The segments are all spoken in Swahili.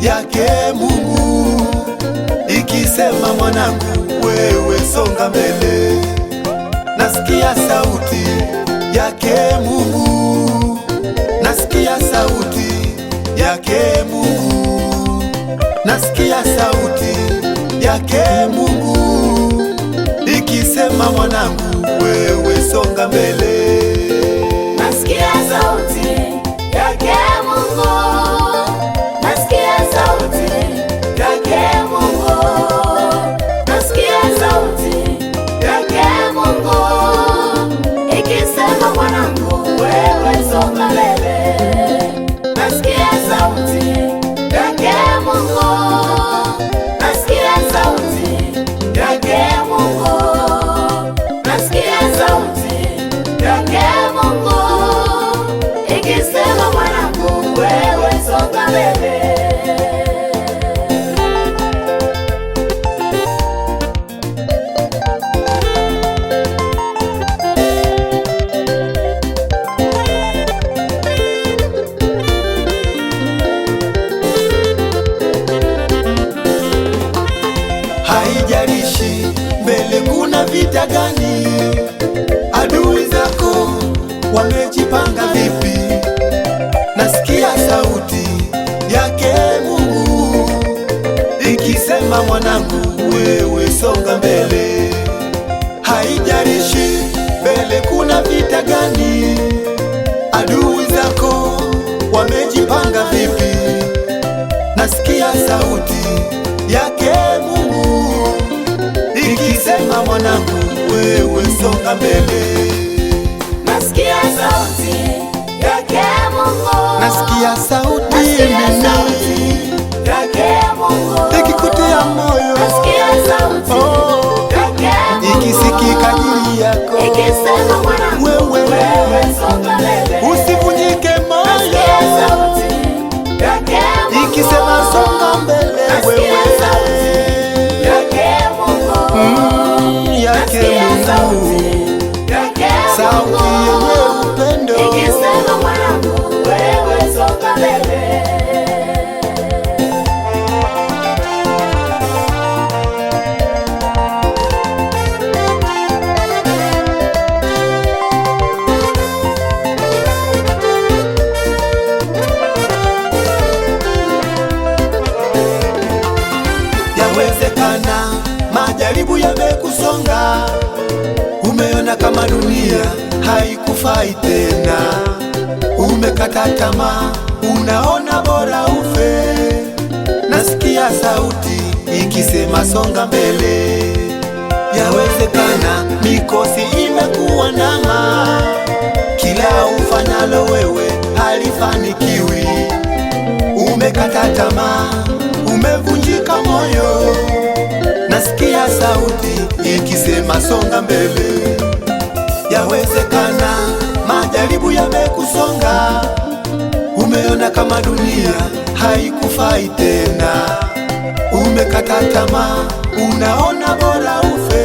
yake Mungu ikisema, mwanangu wewe songa mbele. Nasikia sauti yake Mungu, nasikia sauti yake Mungu, nasikia sauti yake Mungu ikisema, mwanangu wewe songa mbele. Nasikia sauti yake Mungu, nasikia sauti yake Mungu, nasikia sauti yake Mungu ikisema, mwanangu wewe songa mbele. Nasikia sauti yake Mungu, nasikia sauti yake Mungu, nasikia sauti yake Mungu ikisema, mwanangu wewe songa mbele. Haijalishi mbele kuna vita gani, adui zako wamejipanga vipi, nasikia sauti yake Mungu ikisema, mwanangu wewe songa mbele. Haijalishi mbele kuna vita gani, adui zako wamejipanga vipi, nasikia sauti yake Mungu ikisema, mwanangu wewe songa mbele. Nasikia sauti yake Mungu, Nasikia sauti yake Mungu ikikutia moyo, nasikia sauti yake Mungu ikisikika jili yako ikisema, mwanangu wewe songa mbele. usivunjike moyo, Nasikia sauti yake Mungu ikisema songa mbele wewe yake Mungu, yake Mungu, sauti yenye upendo ikisema, mwanangu wewe songa mbele. Yawezekana majaribu yamekusonga, umeona kama dunia haikufai tena, umekata tamaa, unaona bora ufe. Nasikia sauti ikisema songa mbele. Yawezekana mikosi imekuwa ndama, kila ufanyalo wewe halifanikiwi, umekata tamaa, umevunjika moyo. Nasikia sauti ikisema songa mbele. Yawezekana majaribu yamekusonga, umeona kama dunia haikufai tena, umekata tamaa, unaona bora ufe.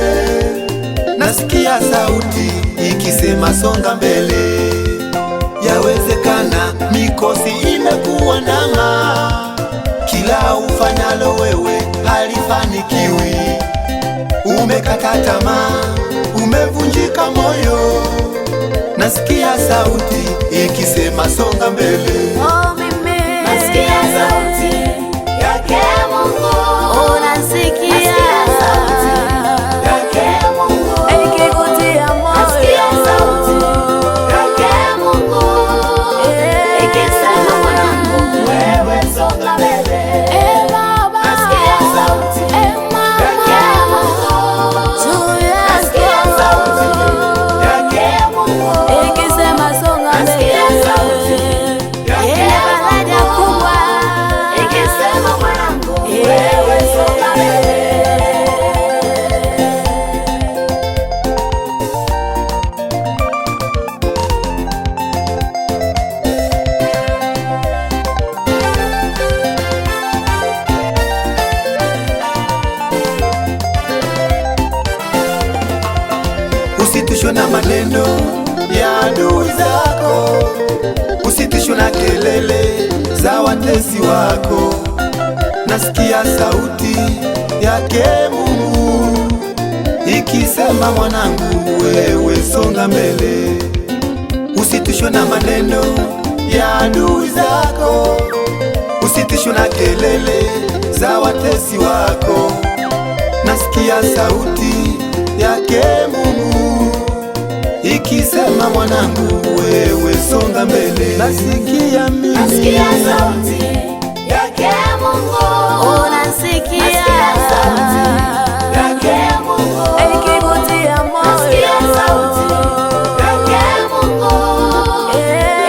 Nasikia sauti ikisema songa mbele. Yawezekana mikosi imekuwa ndama, kila ufanyalo wewe halifanikiwi, umekata tamaa, umevunjika moyo. Nasikia sauti ikisema songa mbele. Nasikia sauti yake Mungu, Unasikia sauti yake Mungu ikikutia nasikia sauti moyo, yake Mungu ikisema, mwanangu wewe songa mbele. Baba, Nasikia sauti Mama, yake Mungu, nasikia sauti yake Mungu ikisema songa nasikia sauti mbele, yake faraja kubwa ikisema, mwanangu wewe songa mbele. Usitishwe na maneno ya adui zako, usitishwe na kelele za watesi wako. nasikia sauti yake Mungu ikisema, mwanangu wewe songa mbele, usitishwe na maneno ya adui zako, usitishwe na kelele za watesi wako. Nasikia sauti yake Mungu ikisema, mwanangu wewe songa mbele. Nasikia sauti yake Mungu, unasikia sauti yake Mungu ikivutia moyo, sauti yake Mungu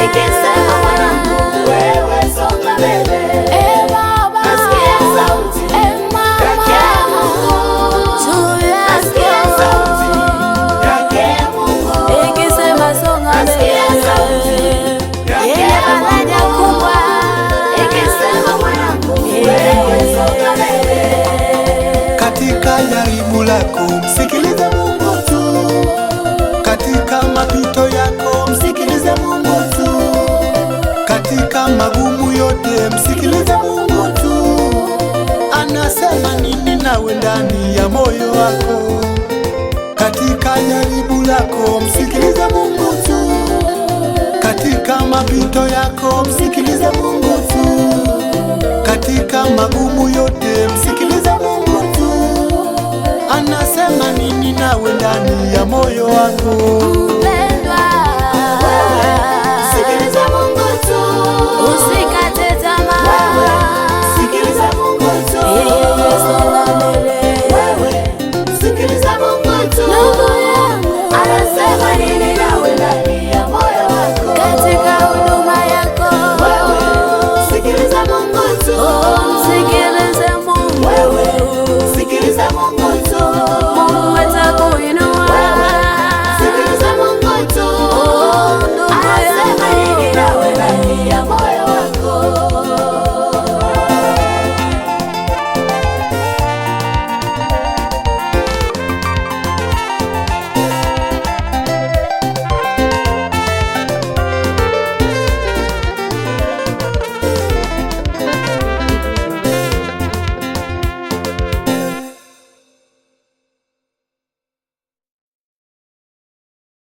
ikisema, mwanangu wewe songa mbele. Baba, Nasikia sauti mama, yake Mungu, nasikia sauti yake Mungu ikisema songa Nasikia sauti mbele, yake yenye faraja kubwa ikisema, mwanangu wewe songa mbele. katika jaribu lako msikilize Mungu tu, katika mapito yako msikilize Mungu tu, katika magumu yote msikilize Mungu tu. Anasema nini nawe ndani ya moyo wako? Katika jaribu lako msikilize Mungu tu, katika mapito yako msikilize Mungu tu, katika magumu yote msikilize Mungu tu. Anasema nini nawe ndani ya moyo wako?